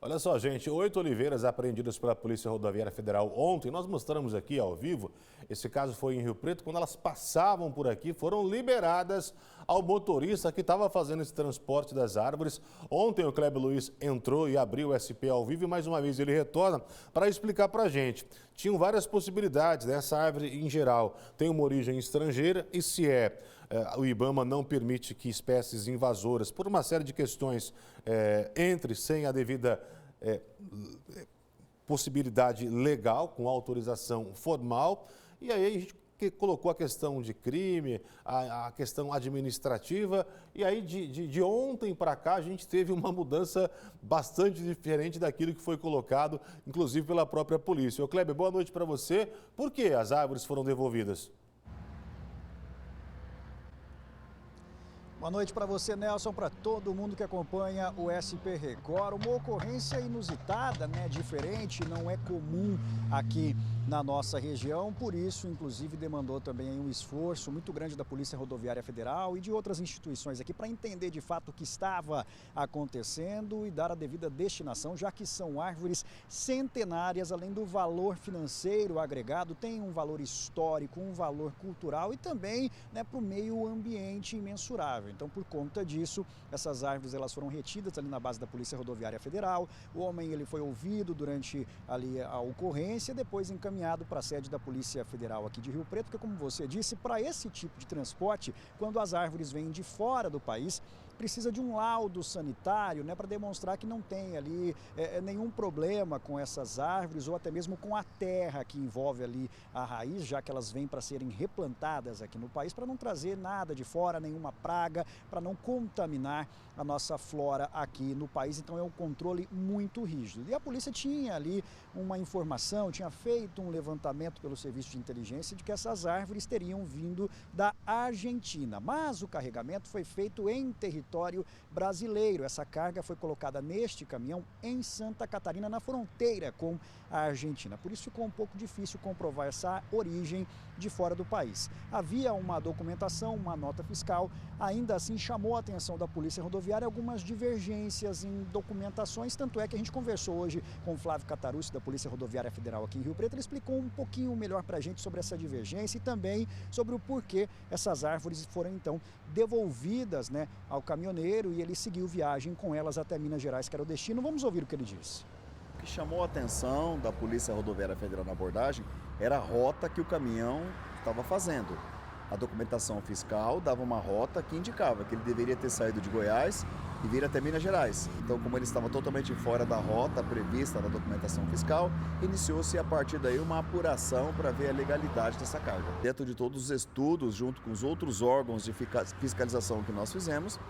Olha só, gente, 8 oliveiras apreendidas pela Polícia Rodoviária Federal ontem. Nós mostramos aqui ao vivo. Esse caso foi em Rio Preto. Quando elas passavam por aqui, foram liberadas ao motorista que estava fazendo esse transporte das árvores. Ontem o Kleber Luiz entrou e abriu o SP ao vivo e mais uma vez ele retorna para explicar para a gente. Tinham várias possibilidades, né? Essa árvore em geral tem uma origem estrangeira e se o IBAMA não permite que espécies invasoras, por uma série de questões, entre sem a devida possibilidade legal, com autorização formal, e aí a gente colocou a questão de crime, a questão administrativa, e aí de ontem para cá a gente teve uma mudança bastante diferente daquilo que foi colocado, inclusive pela própria polícia. Ô Kleber, boa noite para você. Por que as árvores foram devolvidas? Boa noite para você, Nelson, para todo mundo que acompanha o SP Record. Uma ocorrência inusitada, né? Diferente, não é comum aqui na nossa região, por isso, inclusive, demandou também um esforço muito grande da Polícia Rodoviária Federal e de outras instituições aqui para entender de fato o que estava acontecendo e dar a devida destinação, já que são árvores centenárias, além do valor financeiro agregado, tem um valor histórico, um valor cultural e também, né, para o meio ambiente imensurável. Então, por conta disso, essas árvores elas foram retidas ali na base da Polícia Rodoviária Federal. O homem ele foi ouvido durante ali a ocorrência, depois encaminhado para a sede da Polícia Federal aqui de Rio Preto, porque, como você disse, para esse tipo de transporte, quando as árvores vêm de fora do país, precisa de um laudo sanitário, né, para demonstrar que não tem ali nenhum problema com essas árvores ou até mesmo com a terra que envolve ali a raiz, já que elas vêm para serem replantadas aqui no país, para não trazer nada de fora, nenhuma praga, para não contaminar a nossa flora aqui no país. Então é um controle muito rígido. E a polícia tinha ali uma informação, tinha feito um levantamento pelo serviço de inteligência de que essas árvores teriam vindo da Argentina, mas o carregamento foi feito em território brasileiro. Essa carga foi colocada neste caminhão em Santa Catarina, na fronteira com a Argentina. Por isso ficou um pouco difícil comprovar essa origem de fora do país. Havia uma documentação, uma nota fiscal, ainda assim chamou a atenção da Polícia Rodoviária algumas divergências em documentações, tanto é que a gente conversou hoje com o Flávio Catarussi, da Polícia Rodoviária Federal aqui em Rio Preto. Ele explicou um pouquinho melhor para a gente sobre essa divergência e também sobre o porquê essas árvores foram então devolvidas, né, ao caminhoneiro e ele seguiu viagem com elas até Minas Gerais, que era o destino. Vamos ouvir o que ele disse. O que chamou a atenção da Polícia Rodoviária Federal na abordagem era a rota que o caminhão estava fazendo. A documentação fiscal dava uma rota que indicava que ele deveria ter saído de Goiás e vir até Minas Gerais. Então, como ele estava totalmente fora da rota prevista na documentação fiscal, iniciou-se a partir daí uma apuração para ver a legalidade dessa carga. Dentro de todos os estudos, junto com os outros órgãos de fiscalização que nós fizemos,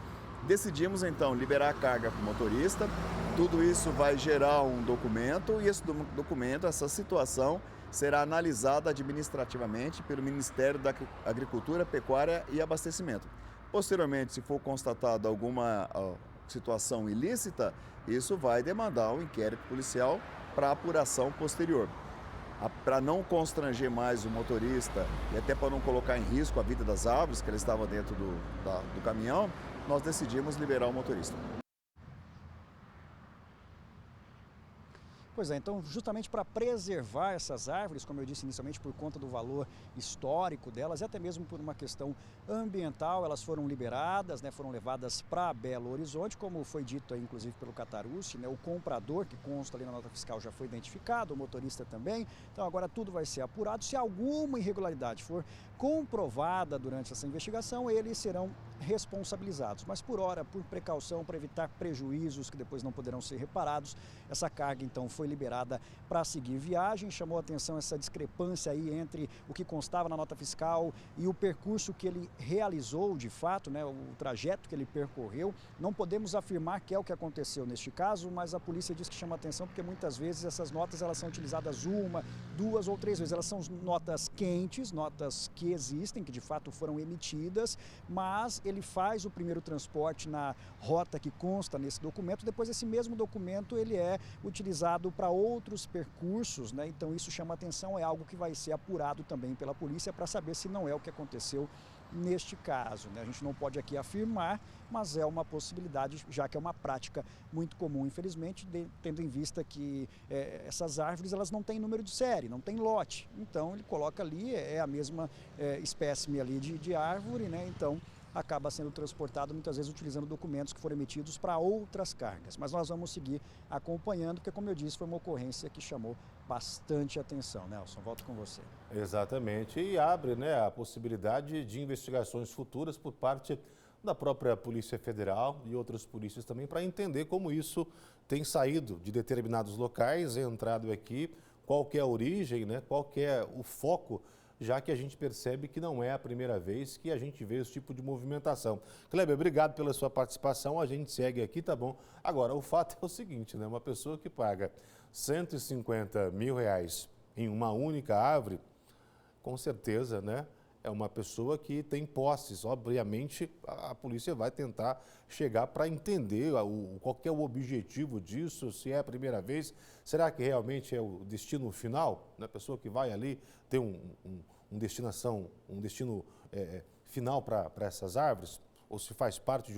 decidimos então liberar a carga para o motorista. Tudo isso vai gerar um documento e esse documento, essa situação, será analisada administrativamente pelo Ministério da Agricultura, Pecuária e Abastecimento. Posteriormente, se for constatada alguma situação ilícita, isso vai demandar um inquérito policial para apuração posterior. Para não constranger mais o motorista e até para não colocar em risco a vida das árvores que ele estava dentro do caminhão, nós decidimos liberar o motorista. Pois é, então justamente para preservar essas árvores, como eu disse inicialmente, por conta do valor histórico delas e até mesmo por uma questão ambiental, elas foram liberadas, né, foram levadas para Belo Horizonte, como foi dito aí, inclusive pelo Catarussi, né, o comprador que consta ali na nota fiscal já foi identificado, o motorista também, então agora tudo vai ser apurado. Se alguma irregularidade for comprovada durante essa investigação, eles serão responsabilizados, mas por hora, por precaução, para evitar prejuízos que depois não poderão ser reparados, essa carga então foi liberada para seguir viagem. Chamou a atenção essa discrepância aí entre o que constava na nota fiscal e o percurso que ele realizou de fato, né, o trajeto que ele percorreu. Não podemos afirmar que é o que aconteceu neste caso, mas a polícia diz que chama a atenção porque muitas vezes essas notas elas são utilizadas uma, duas ou três vezes. Elas são notas quentes, notas que existem, que de fato foram emitidas, mas ele faz o primeiro transporte na rota que consta nesse documento, depois esse mesmo documento ele é utilizado para outros percursos, né? Então isso chama atenção, é algo que vai ser apurado também pela polícia para saber se não é o que aconteceu neste caso, né? A gente não pode aqui afirmar, mas é uma possibilidade, já que é uma prática muito comum, infelizmente, tendo em vista que essas árvores elas não têm número de série, não tem lote. Então ele coloca ali, é a mesma espécime ali de árvore, né? Então acaba sendo transportado muitas vezes utilizando documentos que foram emitidos para outras cargas. Mas nós vamos seguir acompanhando, porque, como eu disse, foi uma ocorrência que chamou bastante atenção. Nelson, volto com você. Exatamente, e abre, né, a possibilidade de investigações futuras por parte da própria Polícia Federal e outras polícias também, para entender como isso tem saído de determinados locais, entrado aqui, qual que é a origem, né, qual que é o foco, já que a gente percebe que não é a primeira vez que a gente vê esse tipo de movimentação. Kleber, obrigado pela sua participação, a gente segue aqui, tá bom? Agora, o fato é o seguinte, né, uma pessoa que paga R$150 mil em uma única árvore, com certeza, né, é uma pessoa que tem posses. Obviamente, a polícia vai tentar chegar para entender qual que é o objetivo disso, se é a primeira vez, será que realmente é o destino final? A pessoa que vai ali ter um destino final para essas árvores? Ou se faz parte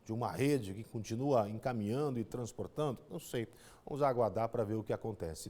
de uma rede que continua encaminhando e transportando? Não sei. Vamos aguardar para ver o que acontece.